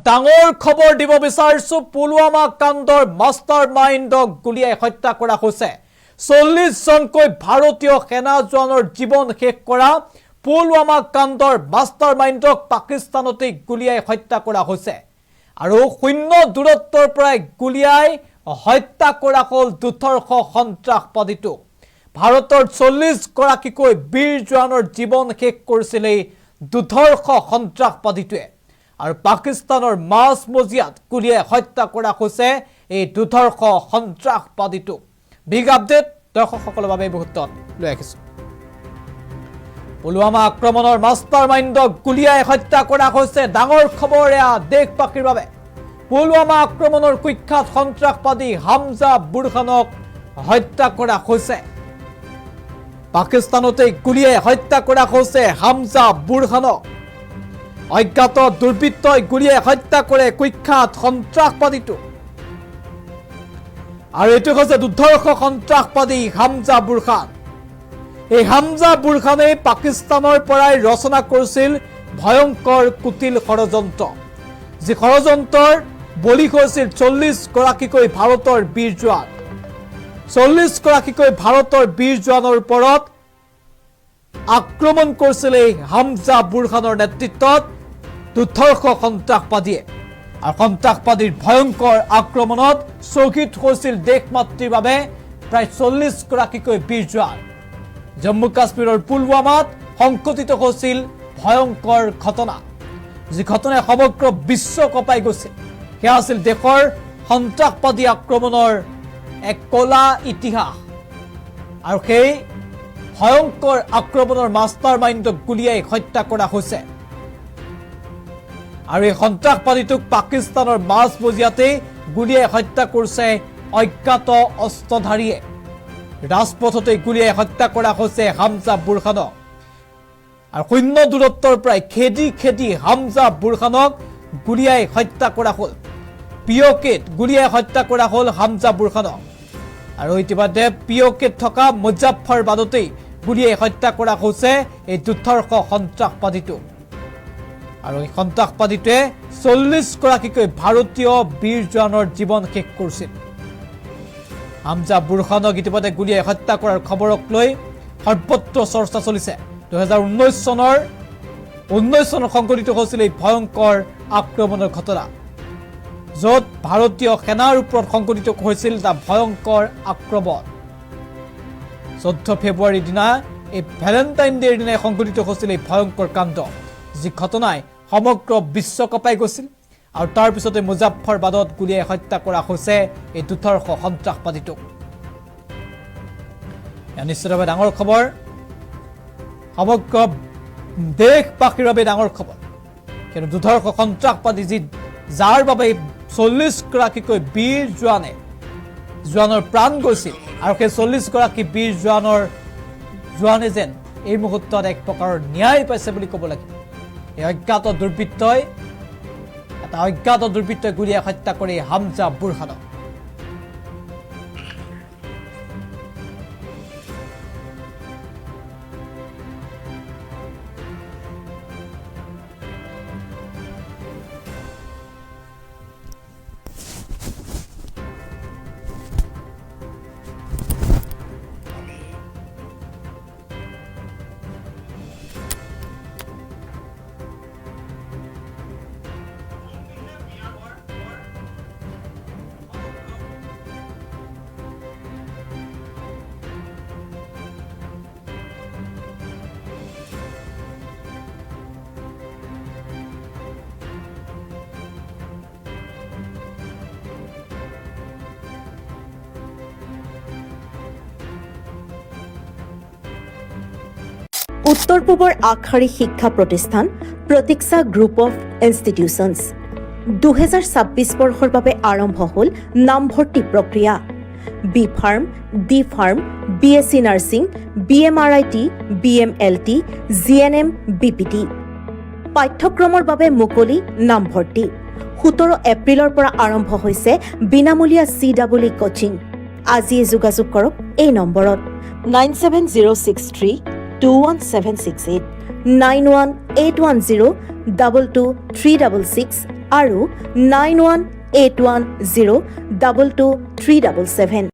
ডাঙৰ খবৰ দিব বিচাৰিছো পুলৱামা কাণ্ডৰ মাষ্টাৰ মাইণ্ডক গুলিয়াই হত্যা কৰা হৈছে 40 জনকৈ ভাৰতীয় সেনা জোৱানৰ জীৱন শেষ কৰা পুলৱামা কাণ্ডৰ মাষ্টাৰ মাইণ্ডক পাকিস্তানতে গুলিয়াই হত্যা কৰা হৈছে আৰু শূন্য দূৰত্বৰ পৰা গুলিয়াই হত্যা কৰা হল দুৰ্ধৰ্ষ সন্ত্ৰাসবাদীটো ভাৰতৰ 40 গৰাকীকৈ বীৰ জোৱানৰ জীৱন শেষ কৰিছিল এই দুৰ্ধৰ্ষ সন্ত্ৰাসবাদীটোৱে আৰু পাকিস্তানৰ মাছমজিয়াত গুলিয়াই হত্যা কৰা হৈছে এই দুৰ্ধৰ্ষ সন্ত্ৰাসবাদীটো বিগ আপডেট দৰ্শকসকলৰ বাবে মুহূৰ্তত লৈ আহিছো পুলৱামা আক্ৰমণৰ মাষ্টাৰ মাইণ্ডক গুলিয়াই হত্যা কৰা হৈছে ডাঙৰ খবৰ এয়া দেশবাসীৰ বাবে পুলৱামা আক্ৰমণৰ কুখ্যাত সন্ত্ৰাসবাদী হামজা বুৰখানক হত্যা কৰা হৈছে পাকিস্তানতে গুলিয়াই হত্যা কৰা হৈছে হামজা বুৰখানক অজ্ঞাত দুৰ্বৃত্তই গুলিয়াই হত্যা কৰে কুখ্যাত সন্ত্ৰাসবাদীটো আৰু এটো হৈছে দুৰ্ধৰ্ষ সন্ত্ৰাসবাদী হামজা বুৰখান এই হামজা বুৰখানে পাকিস্তানৰ পৰাই ৰচনা কৰিছিল ভয়ংকৰ কুটিল ষড়যন্ত্ৰ যি ষড়যন্ত্ৰৰ বলি হৈছিল 40 গৰাকীকৈ ভাৰতৰ বীৰ জোৱান 40 গৰাকীকৈ ভাৰতৰ বীৰ জোৱানৰ ওপৰত আক্ৰমণ কৰিছিল এই হামজা বুৰখানৰ নেতৃত্বত দুৰ্ধৰ্ষ সন্ত্ৰাসবাদীয়ে আৰু সন্ত্ৰাসবাদীৰ ভয়ংকৰ আক্ৰমণত শ্বহীদ হৈছিল দেশমাতৃৰ বাবে প্ৰায় 40 গৰাকীকৈ বীৰ জোৱান জম্মু কাশ্মীৰৰ পুলৱামাত সংঘটিত হৈছিল ভয়ংকৰ ঘটনা যি ঘটনাই সমগ্ৰ বিশ্ব কঁপাই গৈছিল সেয়া আছিল দেশৰ সন্ত্ৰাসবাদী আক্ৰমণৰ এক কলা ইতিহাস আৰু সেই ভয়ংকৰ আক্ৰমণৰ মাষ্টাৰ মাইণ্ডক গুলিয়াই হত্যা কৰা হৈছে আৰু এই সন্ত্ৰাসবাদীটোক পাকিস্তানৰ মাছমজিয়াতে গুলিয়াই হত্যা কৰিছে অজ্ঞাত অস্ত্ৰধাৰীয়ে ৰাজপথতে গুলিয়াই হত্যা কৰা হৈছে হামজা বুৰখানক আৰু শূন্য দূৰত্বৰ পৰা খেদি খেদি হামজা বুৰখানক গুলিয়াই হত্যা কৰা হল পিঅকেত গুলিয়াই হত্যা কৰা হল হামজা বুৰখানক আৰু ইতিমধ্যে পিঅকেত থকা মুজাফফৰবাদতে গুলিয়াই হত্যা কৰা হৈছে এই দুৰ্ধৰ্ষ সন্ত্ৰাসবাদীটো আৰু এই সন্ত্ৰাসবাদীটোৱে 40 গৰাকীকৈ ভাৰতীয় বীৰ জোৱানৰ জীৱন শেষ কৰিছিল হামজা বুৰখানক ইতিমধ্যে গুলিয়াই হত্যা কৰাৰ খবৰক লৈ সৰ্বত্ৰ চৰ্চা চলিছে 2019 চনৰ সংঘটিত হৈছিল এই ভয়ংকৰ আক্ৰমণৰ ঘটনা য'ত ভাৰতীয় সেনাৰ ওপৰত সংঘটিত হৈছিল এটা ভয়ংকৰ আক্ৰমণ 14 ফেব্ৰুৱাৰীৰ দিনা এই ভেলেণ্টাইন ডেৰ দিনাই সংঘটিত হৈছিল এই ভয়ংকৰ কাণ্ড যি ঘটনাই সমগ্ৰ বিশ্ব কঁপাই গৈছিল আৰু তাৰ পিছতে মুজাফফৰবাদত গুলিয়াই হত্যা কৰা হৈছে এই দুৰ্ধৰ্ষ সন্ত্ৰাসবাদীটোক নিশ্চিতভাৱে ডাঙৰ খবৰ সমগ্ৰ দেশবাসীৰ বাবে ডাঙৰ খবৰ কিন্তু দুৰ্ধৰ্ষ সন্ত্ৰাসবাদী যি যাৰ বাবে 40 গৰাকীকৈ বীৰ জোৱানৰ প্ৰাণ গৈছিল আৰু সেই 40 গৰাকী বীৰ জোৱানে যেন এই মুহূৰ্তত এক প্ৰকাৰৰ ন্যায় পাইছে বুলি ক'ব লাগিব এই অজ্ঞাত দুৰ্বৃত্তই গুলিয়াই হত্যা কৰি হামজা বুৰখানক উত্তৰ পূবৰ আগশাৰী শিক্ষা প্ৰতিষ্ঠান প্ৰতীক্ষা গ্ৰুপ অফ ইনষ্টিটিউচনছ 2026 বৰ্ষৰ বাবে আৰম্ভ হ'ল নামভৰ্তি প্ৰক্ৰিয়া B pharm D pharm BSc nursing BMRIT BMLT GNM BPT পাঠ্যক্ৰমৰ বাবে মুকলি নামভৰ্তি 17 এপ্ৰিলৰ পৰা আৰম্ভ হৈছে বিনামূলীয়া CEE কোচিং আজিয়ে যোগাযোগ কৰক এই নম্বৰত 97063 21768 9181022366 আৰু 9181022377